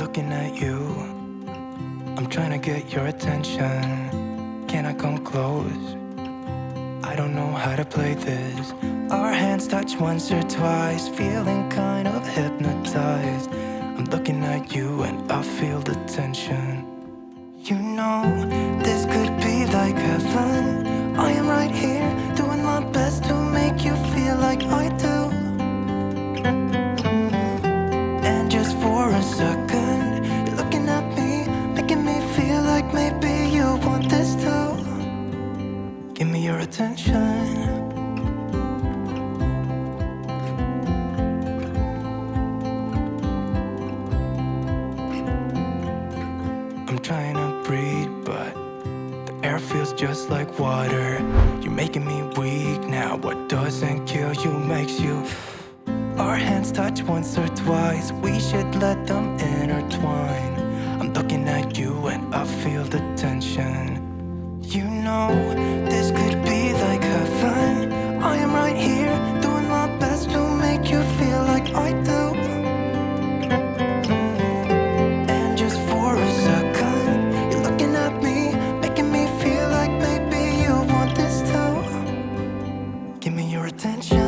looking at you. I'm trying to get your attention. Can I come close? I don't know how to play this. Our hands touch once or twice, feeling kind of hypnotized. I'm looking at you and I feel the tension. You know, this could be like heaven. I am right here, doing my best to make you feel like I do. And just for a second, you're looking at me, making me feel like maybe you want this too. Give me your attention. I'm trying to breathe, but the air feels just like water. You're making me weak now. What doesn't kill you makes you. Our hands touch once or twice. We should let them intertwine. I'm looking at you and I feel the tension. You know, this could be like heaven. I am right here, doing my best to make you feel like I do. And just for a second, you're looking at me, making me feel like maybe you want this too. Give me your attention.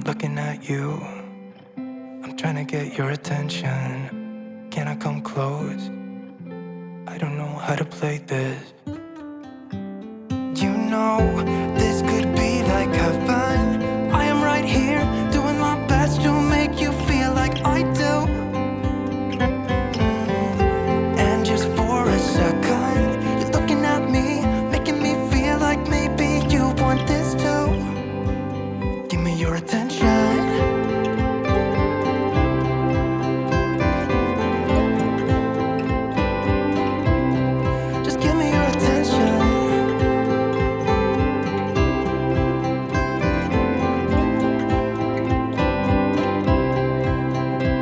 Looking at you, I'm trying to get your attention. Can I come close? I don't know how to play this. You know, this could be like heaven. I am right here, doing my best to make you feel like I do. And just for a second, you're looking at me, making me feel like maybe you want this too. Give me your attention. Just give me your attention.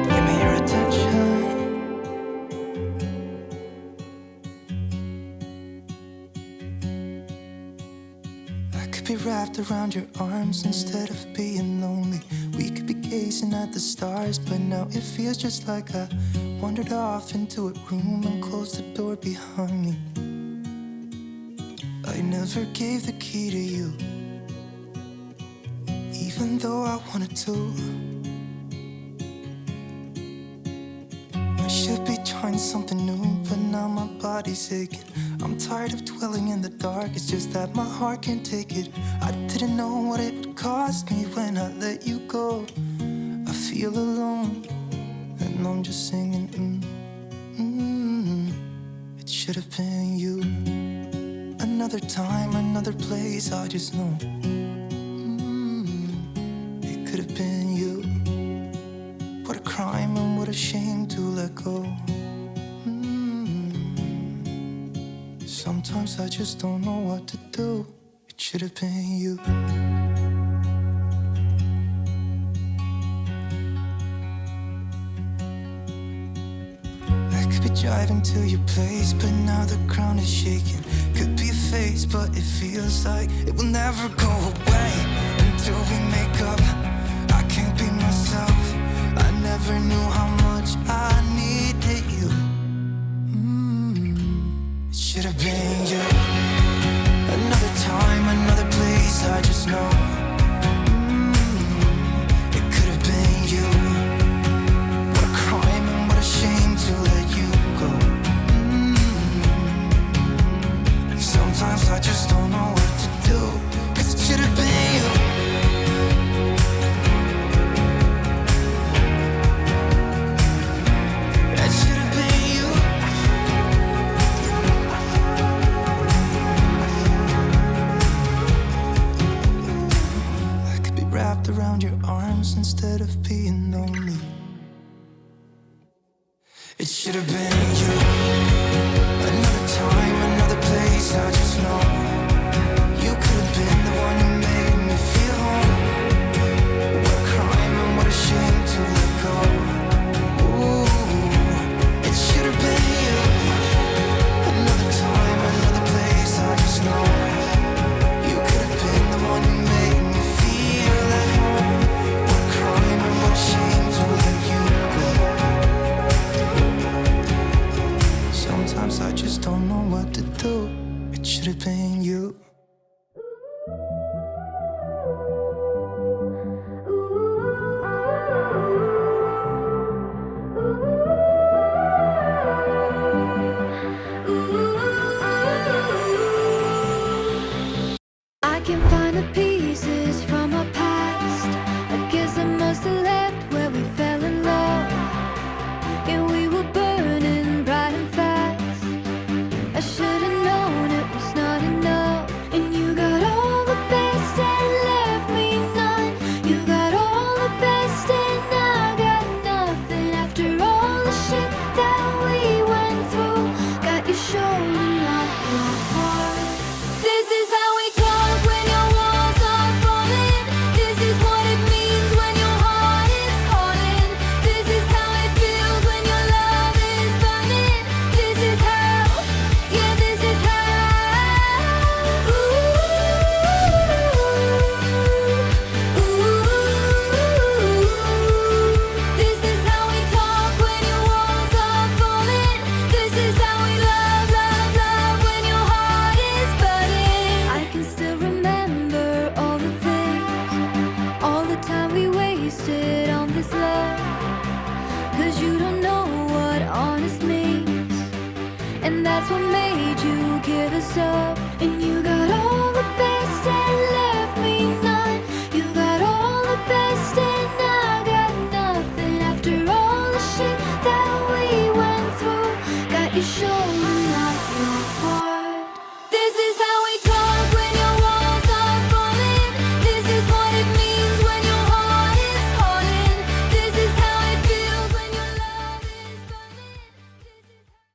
Give me your attention. I could be wrapped around your arms instead of being lonely. We could be gazing at the stars, but now it feels just like I wandered off into a room and closed the door behind me. I never gave the key to you, even though I wanted to. I should be trying something new, but now my body's aching. I'm tired of dwelling in the dark, it's just that my heart can't take it. I didn't know what it would cost me when I let you go. I feel alone, and I'm just singing, It should have been you. Another time, another place, I just know. It could have been you. What a crime and what a shame to let go. Sometimes I just don't know what to do. It should have been you. I could be driving to your place, but now the ground is shaking. Could be a phase, but it feels like it will never go away until we make up. I can't be myself. I never knew how much I needed you. It should have been you. Another time, another place, I just know. It could have been you. What a crime and what a shame to let you go. Sometimes I just don't know what to do, 'cause it should have been you. It should have been you. Another time, another place, I just know. You could have been the one who made me feel home. What a crime and what a shame to let go. Ooh, it should have been you. Another time, another place, I just know. You could have been the one who made me feel at home. What a crime and what a shame to let you go. Sometimes I just don't know what to do. It should have been you. I can find the pieces from our past. I guess I must have left where we fell in love. And we were burning bright and fast. I should have known it was not enough. And you got all the best and left me none. You got all the best and I got nothing. After all the shit that we went through, got your shoulder, not your heart. This is how we talk when your walls are falling. This is what it means when your heart is calling. This is how it feels when your love is burning. This is how, yeah, this is how. Ooh, ooh. This is how we talk when your walls are falling. This is how we love, love, love when your heart is burning. I can still remember all the things, all the time we wasted on this love. 'Cause you don't know what honest means, and that's what made you give us up. And you got all the best and left me none. You got all the best and I got nothing. After all the shit that we went through, got your shoulder,